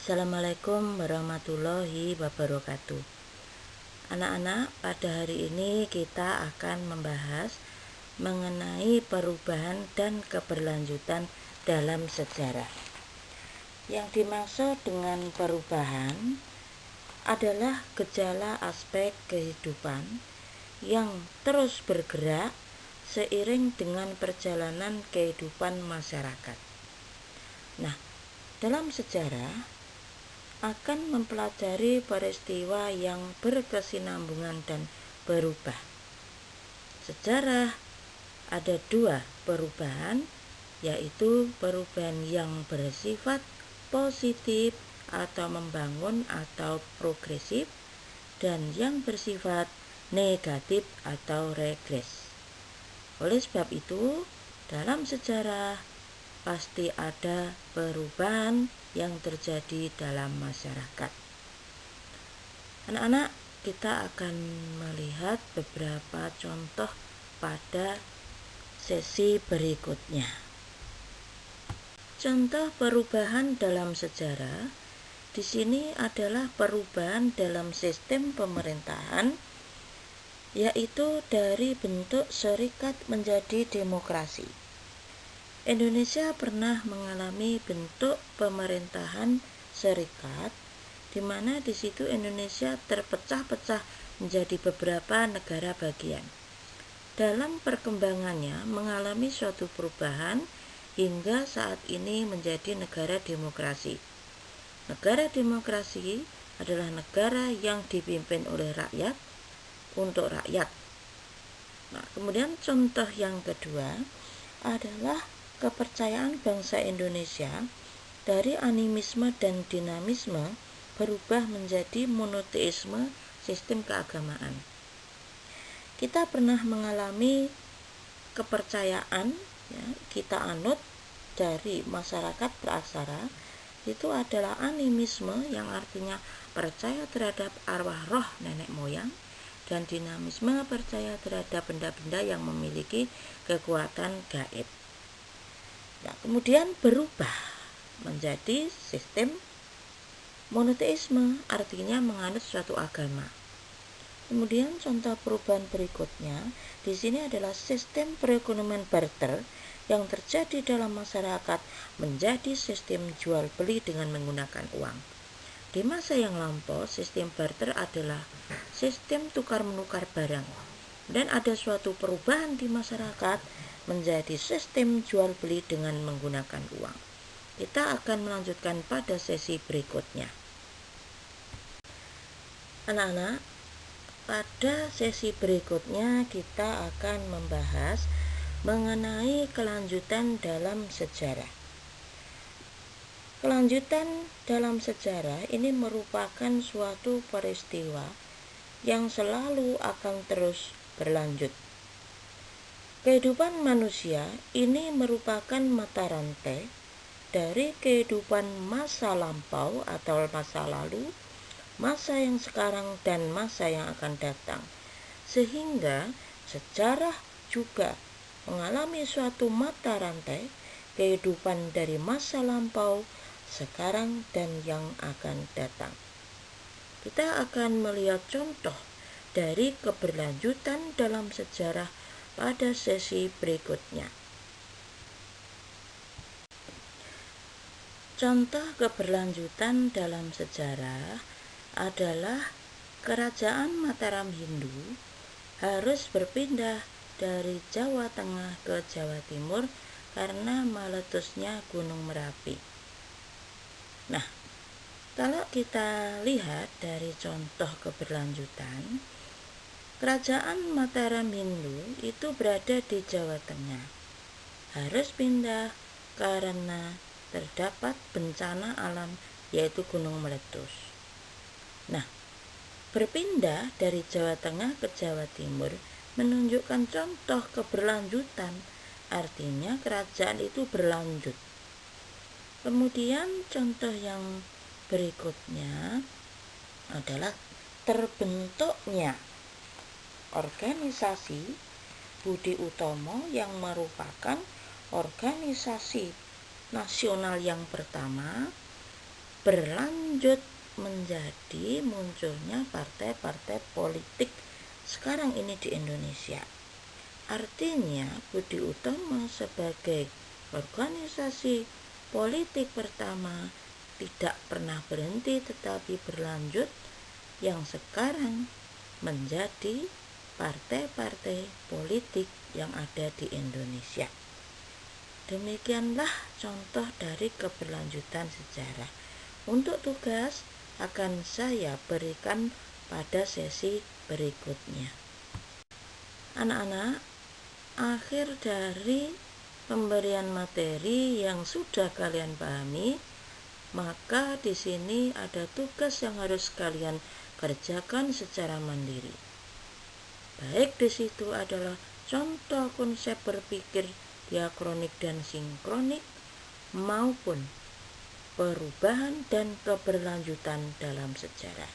Assalamualaikum warahmatullahi wabarakatuh. Anak-anak, pada hari ini kita akan membahas mengenai perubahan dan keberlanjutan dalam sejarah. Yang dimaksud dengan perubahan adalah gejala aspek kehidupan yang terus bergerak seiring dengan perjalanan kehidupan masyarakat. Nah, dalam sejarah akan mempelajari peristiwa yang berkesinambungan dan berubah. Sejarah ada dua perubahan, yaitu perubahan yang bersifat positif atau membangun atau progresif, dan yang bersifat negatif atau regres. Oleh sebab itu, dalam sejarah pasti ada perubahan yang terjadi dalam masyarakat. Anak-anak, kita akan melihat beberapa contoh pada sesi berikutnya. Contoh perubahan dalam sejarah di sini adalah perubahan dalam sistem pemerintahan, yaitu dari bentuk serikat menjadi demokrasi. Indonesia pernah mengalami bentuk pemerintahan serikat, di mana di situ Indonesia terpecah-pecah menjadi beberapa negara bagian. Dalam perkembangannya mengalami suatu perubahan hingga saat ini menjadi negara demokrasi. Negara demokrasi adalah negara yang dipimpin oleh rakyat untuk rakyat. Nah, kemudian contoh yang kedua adalah kepercayaan bangsa Indonesia dari animisme dan dinamisme berubah menjadi monoteisme sistem keagamaan. Kita pernah mengalami kepercayaan, kita anut dari masyarakat beraksara, itu adalah animisme yang artinya percaya terhadap arwah roh nenek moyang, dan dinamisme percaya terhadap benda-benda yang memiliki kekuatan gaib. Nah, kemudian berubah menjadi sistem monoteisme, artinya menganut suatu agama. Kemudian contoh perubahan berikutnya di sini adalah sistem perekonomian barter yang terjadi dalam masyarakat menjadi sistem jual beli dengan menggunakan uang. Di masa yang lampau, sistem barter adalah sistem tukar menukar barang, dan ada suatu perubahan di masyarakat menjadi sistem jual beli dengan menggunakan uang. Kita akan melanjutkan pada sesi berikutnya. Anak-anak, pada sesi berikutnya kita akan membahas mengenai kelanjutan dalam sejarah. Kelanjutan dalam sejarah ini merupakan suatu peristiwa yang selalu akan terus berlanjut. Kehidupan manusia ini merupakan mata rantai dari kehidupan masa lampau atau masa lalu, masa yang sekarang, dan masa yang akan datang. Sehingga sejarah juga mengalami suatu mata rantai kehidupan dari masa lampau, sekarang, dan yang akan datang. Kita akan melihat contoh dari keberlanjutan dalam sejarah pada sesi berikutnya. Contoh keberlanjutan dalam sejarah adalah Kerajaan Mataram Hindu harus berpindah dari Jawa Tengah ke Jawa Timur karena meletusnya Gunung Merapi. Nah, kalau kita lihat dari contoh keberlanjutan, Kerajaan Mataram Hindu itu berada di Jawa Tengah, harus pindah karena terdapat bencana alam yaitu gunung meletus. Nah, berpindah dari Jawa Tengah ke Jawa Timur menunjukkan contoh keberlanjutan, artinya kerajaan itu berlanjut. Kemudian contoh yang berikutnya adalah terbentuknya organisasi Budi Utomo yang merupakan organisasi nasional yang pertama berlanjut menjadi munculnya partai-partai politik sekarang ini di Indonesia. Artinya Budi Utomo sebagai organisasi politik pertama tidak pernah berhenti tetapi berlanjut, yang sekarang menjadi partai-partai politik yang ada di Indonesia. Demikianlah contoh dari keberlanjutan sejarah. Untuk tugas akan saya berikan pada sesi berikutnya. Anak-anak, akhir dari pemberian materi yang sudah kalian pahami, maka di sini ada tugas yang harus kalian kerjakan secara mandiri. Baik di situ adalah contoh konsep berpikir diakronik dan sinkronik maupun perubahan dan keberlanjutan dalam sejarah.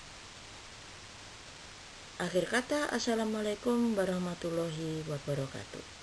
Akhir kata, assalamualaikum warahmatullahi wabarakatuh.